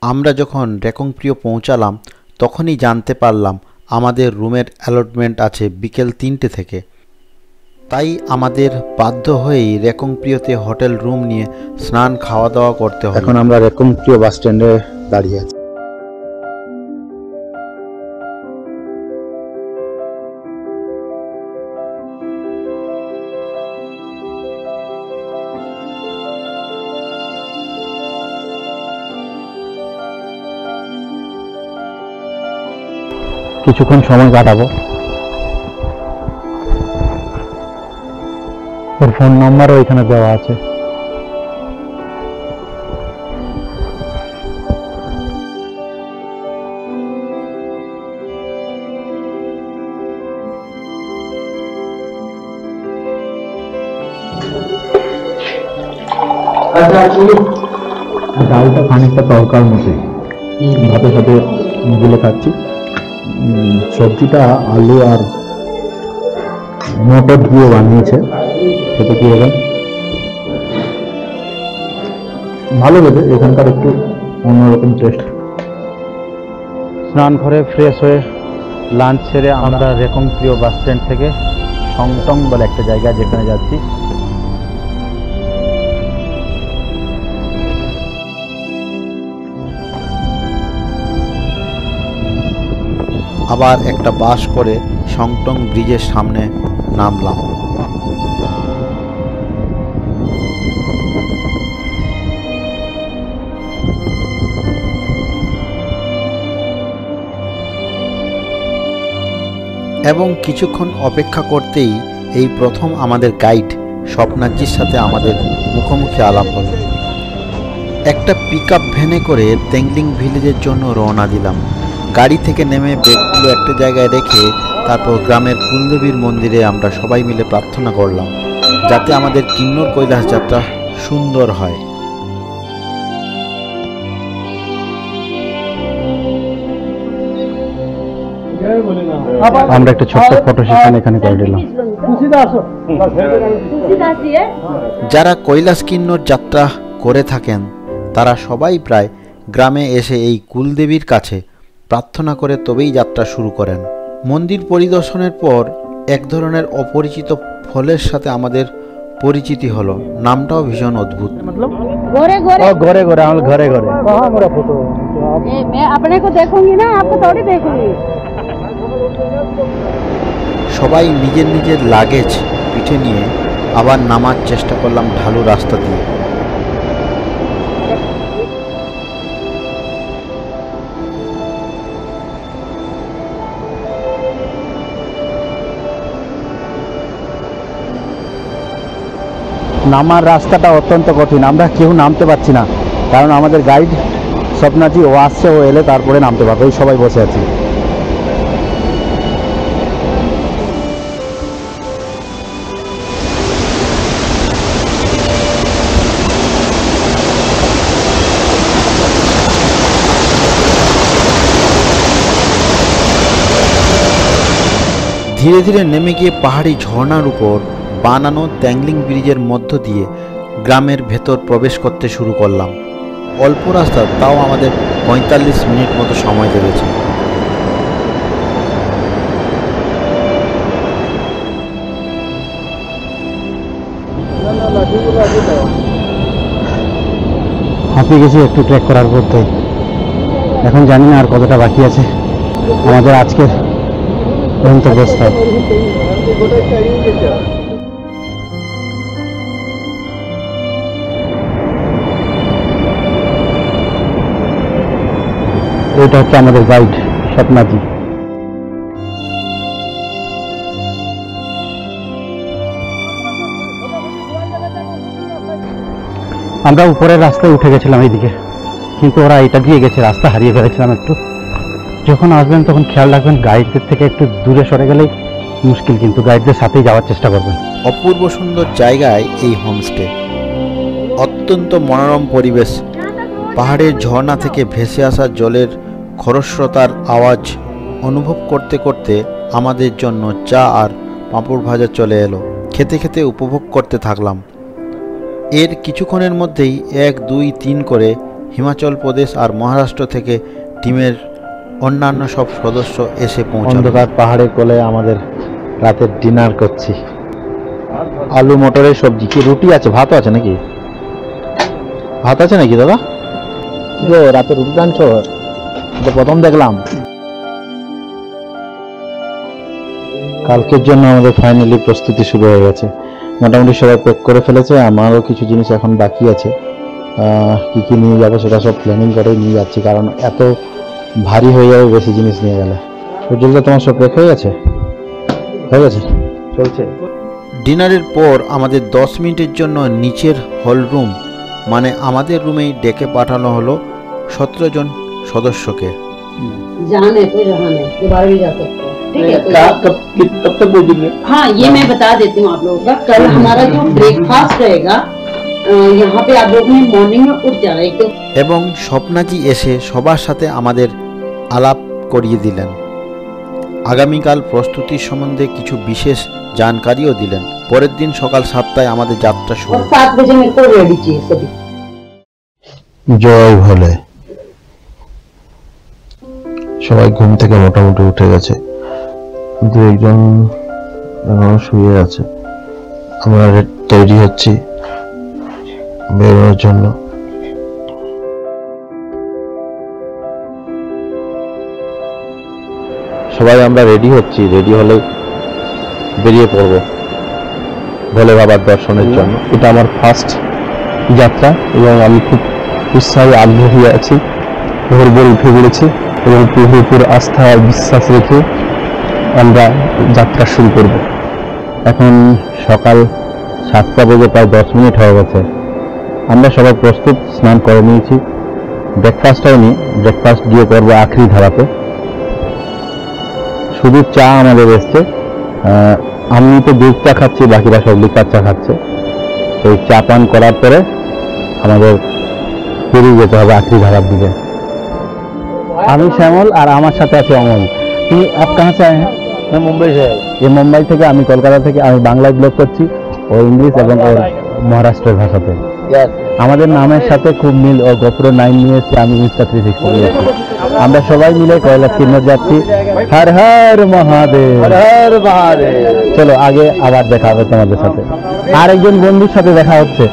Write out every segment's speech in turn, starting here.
আমরা যখন রেকংপ্রিয় পৌঁছালাম তখনই জানতে পারলাম আমাদের রুমের অ্যালটমেন্ট আছে বিকেল 3টে থেকে। তাই আমাদের বাধ্য হয়েই রেকংপ্রিয়তে হোটেল রুম নিয়ে স্নান খাওয়া দাওয়া করতে হয়। এখন আমরা রেকংপ্রিয় বাস স্ট্যান্ডে দাঁড়িয়ে আছি। কিছুক্ষণ সময় কাটাবো। ওর ফোন নাম্বারও এখানে দেওয়া আছে। ডালটা খানিকটা তরকার মতো ভাতের সাথে গুলে খাচ্ছি। সবজিটা আলু আর মটর দিয়ে বানিয়েছে, খেতে কি হবে ভালো বেঁধে। এখানকার একটু অন্যরকম টেস্ট। স্নান করে ফ্রেশ হয়ে লাঞ্চ সেরে আমরা রেকংপ্রিয় বাস স্ট্যান্ড থেকে সংটং বলে একটা জায়গা যেখানে যাচ্ছি। আবার একটা বাস করে সংটং ব্রিজের সামনে নামলাম। এবং কিছুক্ষণ অপেক্ষা করতেই এই প্রথম আমাদের গাইড স্বপ্নাজির সাথে আমাদের মুখোমুখি আলাপ হলো। একটা পিকআপ ভ্যানে করে তেংলিং ভিলেজের জন্য রওনা দিলাম। গাড়ি থেকে নেমে ব্যাগগুলো একটা জায়গায় রেখে তারপর গ্রামের কুলদেবীর মন্দিরে আমরা সবাই মিলে প্রার্থনা করলাম যাতে আমাদের কিন্নর কৈলাস যাত্রা সুন্দর হয়। আমরা একটা ছোট্ট ফটো সেশন এখানে করে দিলাম। যারা কৈলাস কিন্নর যাত্রা করে থাকেন তারা সবাই প্রায় গ্রামে এসে এই কুলদেবীর কাছে প্রার্থনা করে তবেই যাত্রা শুরু করেন। মন্দির পরিদর্শনের পর এক ধরনের অপরিচিত ফলের সাথে আমাদের পরিচিতি হলো। নামটাও ভীষণ অদ্ভুত। ঘরে ঘরে ঘরে ঘরে ঘরে ঘরে সবাই নিজের নিজের লাগেজ পিঠে নিয়ে আবার নামার চেষ্টা করলাম ঢালু রাস্তা দিয়ে। নামার রাস্তাটা অত্যন্ত কঠিন। আমরা কেউ নামতে পারছি না, কারণ আমাদের গাইড স্বপ্নাজি ও আসছে, ও এলে তারপরে নামতে পারবে। ওই সবাই বসে আছি। ধীরে ধীরে নেমে গিয়ে পাহাড়ি ঝর্ণার উপর বানানো তেংলিং ব্রিজের মধ্য দিয়ে গ্রামের ভেতর প্রবেশ করতে শুরু করলাম। অল্প রাস্তা, তাও আমাদের 45 মিনিট মতো সময় লেগেছে। হাঁপিয়ে গেছি একটু ট্রেক করার পর। এখন জানি না আর কতটা বাকি আছে আমাদের আজকের গন্তব্যস্থল। এটা হচ্ছে আমাদের গাইড স্বপ্নাজি। আমরা উপরের রাস্তায় উঠে গেছিলাম এইদিকে, কিন্তু ওরা এটা দিয়ে গেছে, রাস্তা হারিয়ে ফেলেছিলাম একটু। যখন আসবেন তখন খেয়াল রাখবেন গাইডদের থেকে একটু দূরে সরে গেলেই মুশকিল, কিন্তু গাইডদের সাথেই যাওয়ার চেষ্টা করবেন। অপূর্ব সুন্দর জায়গায় এই হোমস্টে, অত্যন্ত মনোরম পরিবেশ। পাহাড়ের ঝর্ণা থেকে ভেসে আসা জলের খরস্রোতার আওয়াজ অনুভব করতে করতে আমাদের জন্য চা আর পাঁপড় ভাজা চলে এলো। খেতে খেতে উপভোগ করতে থাকলাম। এর কিছুক্ষণের মধ্যেই 1, 2, 3 করে হিমাচল প্রদেশ আর মহারাষ্ট্র থেকে টিমের অন্যান্য সব সদস্য এসে পৌঁছালো। অন্ধকার পাহাড়ের কোলে আমাদের রাতের ডিনার করছি। আলু মটরের সবজি। কি রুটি আছে, ভাত আছে নাকি? ভাত আছে নাকি দাদা? কি গো, রাতে রুটি টানছো? এটা প্রথম দেখলাম। কালকের জন্য আমাদের ফাইনালি প্রস্তুতি শুরু হয়ে গেছে। মোটামুটি সবাই প্যাক করে ফেলেছে। আমারও কিছু জিনিস এখন বাকি আছে। কি কি নিয়ে যাবো সেটা সব প্ল্যানিং করে নিয়ে যাচ্ছি, কারণ এত ভারী হয়ে যাবে বেশি জিনিস নিয়ে গেলে। উজ্জ্বলদা, তোমার সব প্যাক হয়ে গেছে? হয়ে গেছে, চলছে। ডিনারের পর আমাদের 10 মিনিটের জন্য নিচের হল রুম মানে আমাদের রুমেই ডেকে পাঠানো হলো 17 জন সদস্যকে। जहाँ है कोई रहा नहीं, दोबारा भी जा सकते हैं। ठीक है, कब तक पहुंचेंगे? हाँ ये मैं बता देती हूँ आप लोगों का। कल हमारा जो ब्रेकफास्ट रहेगा यहाँ पे आप लोग ने मॉर्निंग में उठ जाना एक तो। এবং স্বপ্নাজি এসে সবার সাথে আমাদের আলাপ করিয়ে দিলেন। আগামীকাল প্রস্তুতির সম্বন্ধে কিছু বিশেষ জানকারিও দিলেন। পরের দিন সকাল 7টায় আমাদের যাত্রা শুরু। और 7 बजे मेरे को रेडी चाहिए सभी। জয় ভোলে। সবাই ঘুম থেকে মোটামুটি উঠে গেছে, দু একজন এখনো শুয়ে আছে। আমরা তৈরি হচ্ছি বেরোনোর জন্য। সবাই আমরা রেডি হচ্ছি, রেডি হলে বেরিয়ে পড়ব ভোলে বাবার দর্শনের জন্য। এটা আমার ফার্স্ট যাত্রা এবং আমি খুব উৎসাহে আগ্রহী আছি। ভোর ভোর উঠে পড়েছি এবং প্রভুর উপর আস্থা বিশ্বাস রেখে আমরা যাত্রা শুরু করব। এখন সকাল 7টা বেজে প্রায় 10 মিনিট হয়ে গেছে। আমরা সবাই প্রস্তুত, স্নান করে নিয়েছি। ব্রেকফাস্ট হয়নি, ব্রেকফাস্ট গিয়ে করবো আখরি ধারাতে। শুধু চা আমাদের এসছে। আমি তো দুধ চা খাচ্ছি, বাকিরা সব লিকার চা খাচ্ছে। তো চা পান করার পরে আমাদের বেরিয়ে যেতে হবে আখরি ধারার দিকে। আমি শ্যামল আর আমার সাথে আছে অমল। তুমি আপ কাহা সে আয়ে হ্যাঁ? মুম্বাই से। ये মুম্বাই থেকে, আমি কলকাতা থেকে। আমি বাংলায় ব্লগ করছি, ও ইংলিশ এবং ওর মহারাষ্ট্রের ভাষাতে। আমাদের নামের সাথে খুব মিল। ও গোপ্রো 9 নিয়ে এসেছে, আমি ইনস্টা 360 নিয়েছি। আমরা সবাই মিলে কৈলাস কিন্নর যাচ্ছি। হর হর মহাদেব, হর হর মহাদেব। চলো আগে আবার দেখা হবে তোমাদের সাথে। আর একজন বন্ধুর সাথে দেখা হচ্ছে।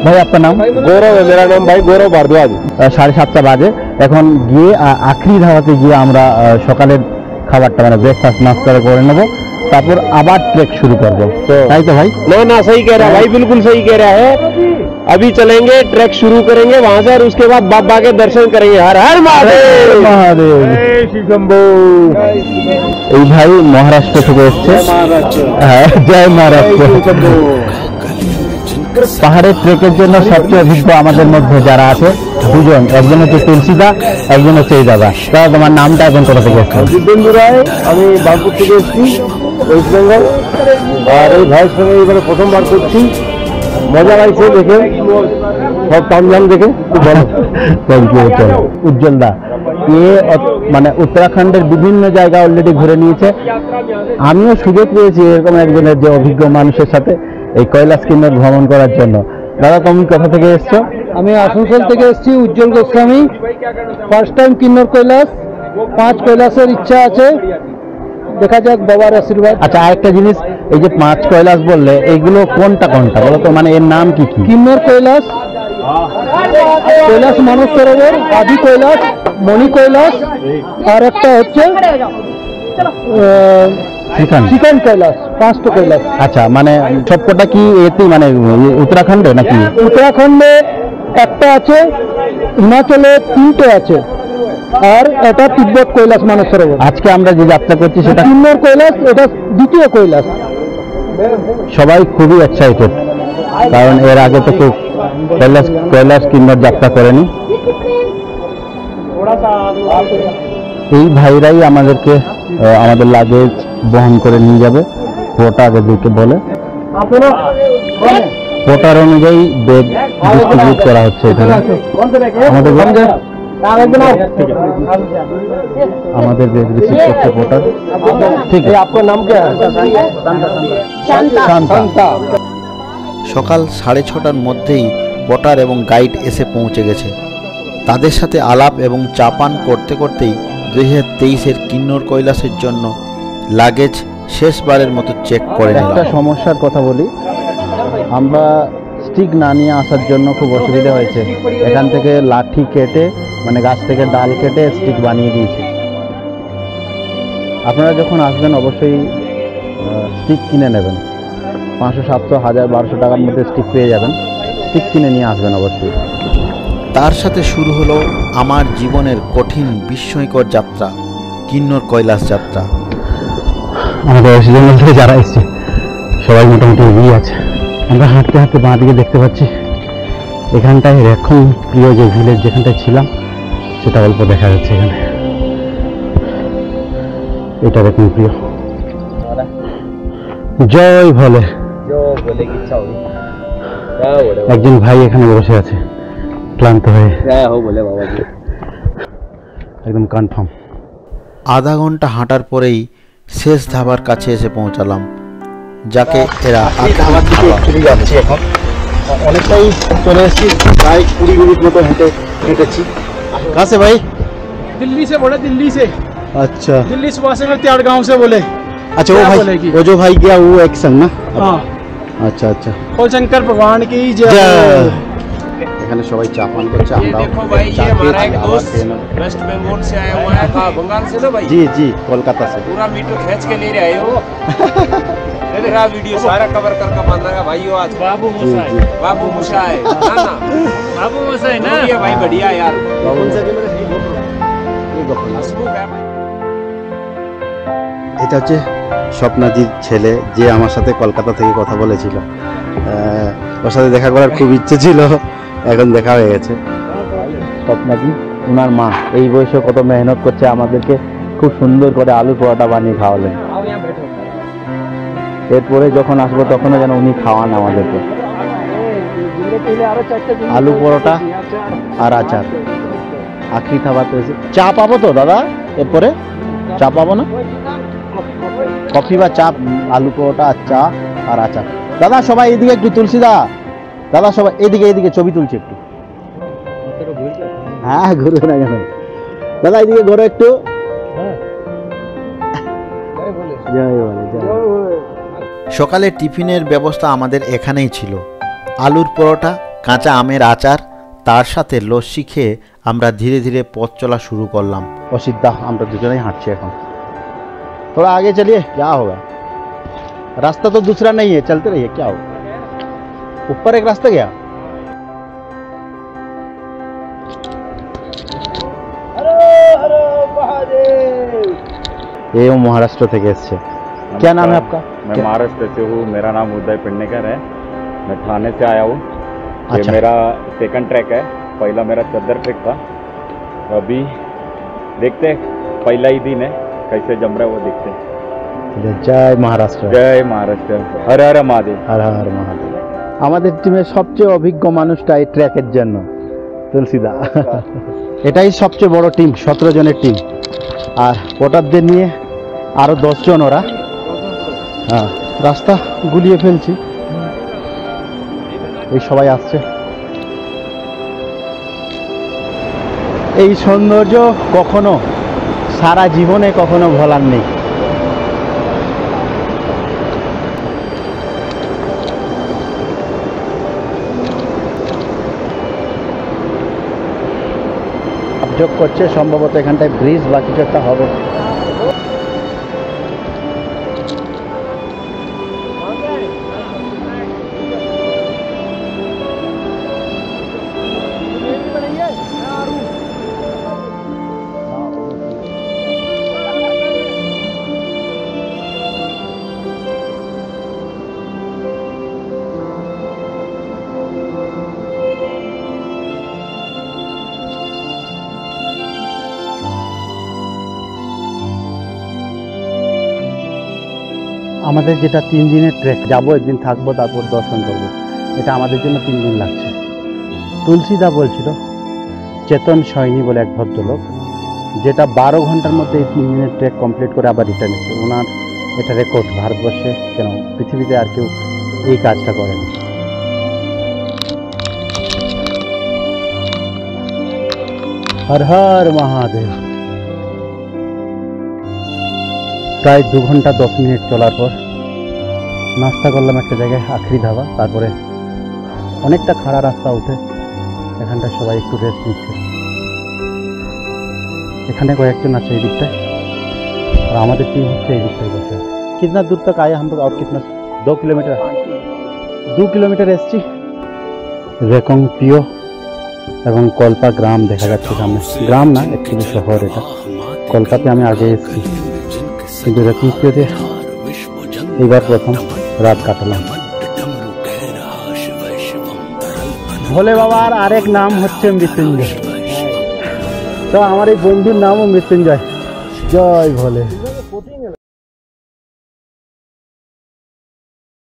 ভাই আপনার নাম? গৌরব। মেরা নাম ভাই গৌরব भारद्वाज। 7:30 বাজে। এখন গিয়ে আখরি ধারাতে গিয়ে আমরা সকালের খাবারটা মানে ব্রেকফাস্ট নাস্তা করে নেব, তারপর আবার ট্রেক শুরু করবো। তাই তো ভাই? ना सही कह रहा है भाई, बिल्कुल सही कह रहा है। अभी चलेंगे, ट्रैक शुरू करेंगे वहां से, और उसके बाद बाबा के दर्शन करेंगे। हर हर महादेव, মহাদেব। এই ভাই মহারাষ্ট্র থেকে এসছে। হ্যাঁ, জয় মহারাষ্ট্র। পাহাড়ের ট্রেকের জন্য সবচেয়ে অভিজ্ঞ আমাদের মধ্যে যারা আছে দুজন, একজন হচ্ছে তুলসীদা, একজন হচ্ছে এই দাদা। দাদা তোমার নামটা এখন কোথা থেকে এসছে? জিতেন্দ্র রায়, আমি বাঁকুড়া থেকে এসেছি, ওয়েস্ট বেঙ্গল। আর এই ভাইয়ের সঙ্গে এবারে প্রথমবার করছি, মজা লাগছে দেখে, সব তামঝাম দেখে খুব ভালো। Thank you. চলো উজ্জ্বল দা, মানে উত্তরাখণ্ডের বিভিন্ন জায়গা অলরেডি ঘুরে নিয়েছে। আমিও সুযোগ পেয়েছি এরকম একজনের যে অভিজ্ঞ মানুষের সাথে এই কৈলাস কিন্নর ভ্রমণ করার জন্য। দাদা তুমি কোথা থেকে এসছো? আমি আসানসোল থেকে এসেছি, উজ্জ্বল গোস্বামী। ফার্স্ট টাইম কিন্নর কৈলাস। 5 কৈলাসের ইচ্ছা আছে, দেখা যাক বাবার আশীর্বাদ। আচ্ছা, আরেকটা জিনিস, এই যে 5 কৈলাস বললে এইগুলো কোনটা কোনটা বলো তো, মানে এর নাম কি কি? কিন্নর কৈলাস, কৈলাস মানস সরোবর, আদি কৈলাস, মণি কৈলাস, আর একটা হচ্ছে চিকন কৈলাস। 5টা কৈলাস। আচ্ছা, মানে সবকটা কি এতে মানে উত্তরাখণ্ডে নাকি? উত্তরাখণ্ডে একটা আছে, হিমাচলে 3টে আছে, আর এটা তিব্বত কৈলাস মানস সরোবর। আজকে আমরা যে যাত্রা করছি সেটা কিন্নর কৈলাস, এটা দ্বিতীয় কৈলাস। সবাই খুবই এক্সাইটেড, কারণ এর আগে তো কেউ কৈলাস কিন্নর যাত্রা করেনি। এই ভাইরাই আমাদেরকে আমাদের লাগেজ বহন করে নিয়ে যাবে। কোটা আগে দিকে বলে, কোটার অনুযায়ী ব্যাগ ডিস্ট্রিবিউট করা হচ্ছে এখানে। আমাদের ব্যাগ রিসিভ করছে কোটার। ঠিক আছে, আপনার নাম কে? শান্তা। সকাল 6:30টার মধ্যেই পটার এবং গাইড এসে পৌঁছে গেছে। তাদের সাথে আলাপ এবং চা পান করতে করতেই 2023-এর কিন্নর কৈলাসের জন্য লাগেজ শেষবারের মতো চেক করে একটা নিলাম। সমস্যার কথা বলি, আমরা স্টিক না নিয়ে আসার জন্য খুব অসুবিধা হয়েছে। এখান থেকে লাঠি কেটে মানে গাছ থেকে ডাল কেটে স্টিক বানিয়ে দিয়েছি। আপনারা যখন আসবেন অবশ্যই স্টিক কিনে নেবেন। 500, 700, 1000, 1200 টাকার মধ্যে স্টিক পেয়ে যাবেন। স্টিক কিনে নিয়ে আসবেন অবশ্যই। তার সাথে শুরু হলো আমার জীবনের কঠিন বিস্ময়কর যাত্রা, কিন্নর কৈলাস যাত্রা। আমাদের ওয়েস্ট বেঙ্গল থেকে যারা এসছে সবাই মোটামুটি এগিয়ে আছে। আমরা হাঁটতে হাঁটতে বাঁ দিকে দেখতে পাচ্ছি এখানটায় এখন প্রিয় যে ভিলেজ যেখানটায় ছিলাম সেটা অল্প দেখা যাচ্ছে এখানে। এটা দেখুন প্রিয়। জয় ভোলে। একজন ভাই এখানে বসে আছে ক্লান্ত হয়ে, একদম কনফার্ম। আধা ঘন্টা হাঁটার পরেই শেষ ধাবার কাছে এসে পৌঁছালাম, যাকে এরা ধাবার দিকে একটু যাচ্ছি এখন। অনেকটাই চলে এসেছি, প্রায় 20 মিনিট মতো হেঁটেছি। কাছে ভাই? दिल्ली से बोले, दिल्ली से। अच्छा दिल्ली सुबह से त्याड़ गांव से बोले। अच्छा, क्या वो बोलेगी? भाई, वो जो भाई गया वो एक संग ना? हाँ, अच्छा अच्छा। बोल शंकर भगवान की जय। এখানে সবাই চা পান করছে। ये देखो भाई, ये हमारा एक दोस्त वेस्ट बंगाल से आया हुआ है। हाँ, बंगाल से ना भाई? जी जी, कोलकाता से। पूरा मीटर खींच के ले रहे आए हो। ये देखा वीडियो सारा कवर करके बांधेगा भाई। वो आज बाबू मुसा है, बाबू मुसा है ना ना, बाबू मुसा है ना। ये भाई बढ़िया यार, हंसमुख है भाई। এটা হচ্ছে স্বপ্নাজির ছেলে, যে আমার সাথে কলকাতা থেকে কথা বলেছিল। ওর সাথে দেখা করার খুব ইচ্ছে ছিল, এখন দেখা হয়ে গেছে। স্বপ্নাজি, ওনার মা এই বয়সে কত মেহনত করছে, আমাদেরকে খুব সুন্দর করে আলু পরোটা বানিয়ে খাওয়ালেন। এরপরে যখন আসবো তখনও যেন উনি খাওয়ান আমাদেরকে। আলু পরোটা আর আচার। আখরি খাবার তো চা পাবো তো দাদা? এরপরে চা পাবো না? কফি বা চা, আলু পরোটা আর চা আর আচার। দাদা সবাই এদিকে একটু, তুলসীদা দাদা সবাই এদিকে, এদিকে ছবি তুলছি একটু। হ্যাঁ ঘুরবে না কেন দাদা, এদিকে ঘোরো একটু। জয় বলে, জয়। সকালে টিফিনের ব্যবস্থা আমাদের এখানেই ছিল। আলুর পরোটা, কাঁচা আমের আচার, তার সাথে লস্যি খেয়ে আমরা ধীরে ধীরে পথ চলা শুরু করলাম। অসিদ্ধা আমরা দুজনেই হাঁটছি এখন। थोड़ा आगे चलिए, क्या होगा? रास्ता तो दूसरा नहीं है, चलते रहिए, क्या होगा? ऊपर एक रास्ता गया। ये वो महाराष्ट्र থেকে এসেছে। क्या नाम है आपका? मैं महाराष्ट्र से हूँ। मेरा नाम उदय पेडनेकर है। मैं थाने से आया हूँ। ये अच्छा। मेरा सेकंड ट्रैक है। पहला मेरा चद्दर ट्रैक था। अभी देखते हैं, पहला ही दिन है, कैसे जम रहा है वो देखते हैं। জয় মহারাষ্ট্র। जय महाराष्ट्र, हर हर महादेव। হর হর মহাদেব। আমাদের টিমের সবচেয়ে অভিজ্ঞ মানুষটা এই ট্র্যাকের জন্য তুলসীদা। এটাই সবচেয়ে বড় টিম, 17 জনের টিম। আর ভোটারদের নিয়ে আরো 10 জন ওরা। হ্যাঁ, রাস্তা গুলিয়ে ফেলছি, এই সবাই আসছে। এই সৌন্দর্য কখনো সারা জীবনে কখনো ভোলার নেই। যোগ করছে, সম্ভবত এখানটায় ব্রিজ বা কিছু একটা হবে। আমাদের যেটা 3 দিনের ট্রেক, যাবো একদিন থাকবো, তারপর দর্শন করবো। এটা আমাদের জন্য 3 দিন লাগছে। তুলসীদা বলছিল, চেতন সৈনী বলে এক ভদ্রলোক, যেটা 12 ঘন্টার মধ্যে এই 3 দিনের ট্রেক কমপ্লিট করে আবার রিটার্ন এসেছে। ওনার এটা রেকর্ড ভারতবর্ষে, কেন পৃথিবীতে আর কেউ এই কাজটা করেনি। हर हर महादेव। প্রায় 2 ঘন্টা 10 মিনিট চলার পর নাস্তা করলাম একটা জায়গায়, আখরি ধাবা। তারপরে অনেকটা খাড়া রাস্তা উঠে এখানটা সবাই একটু রেস্ট নিচ্ছে। এখানে কয়েকজন আছে এই দিকটায়, আর আমাদের টিম হচ্ছে এই দিকটায় বসে। कितना दूर तक आए हम लोग और कितना? 2 किलोमीटर 2 কিলোমিটার এসছি। রেকং পিও এবং কলপা গ্রাম দেখা যাচ্ছে সামনে। গ্রাম না, অ্যাকচুয়ালি শহর এটা। কলকাতাতে আমি আগে এসেছি, কিন্তু রেকং পিওতে এবার প্রথম রাত কাটালাম। ভোলে বাবার আরেক নাম হচ্ছে মৃত্যুঞ্জয়। তো আমার এই বন্ধুর নামও মৃত্যুঞ্জয়। জয় ভোলে।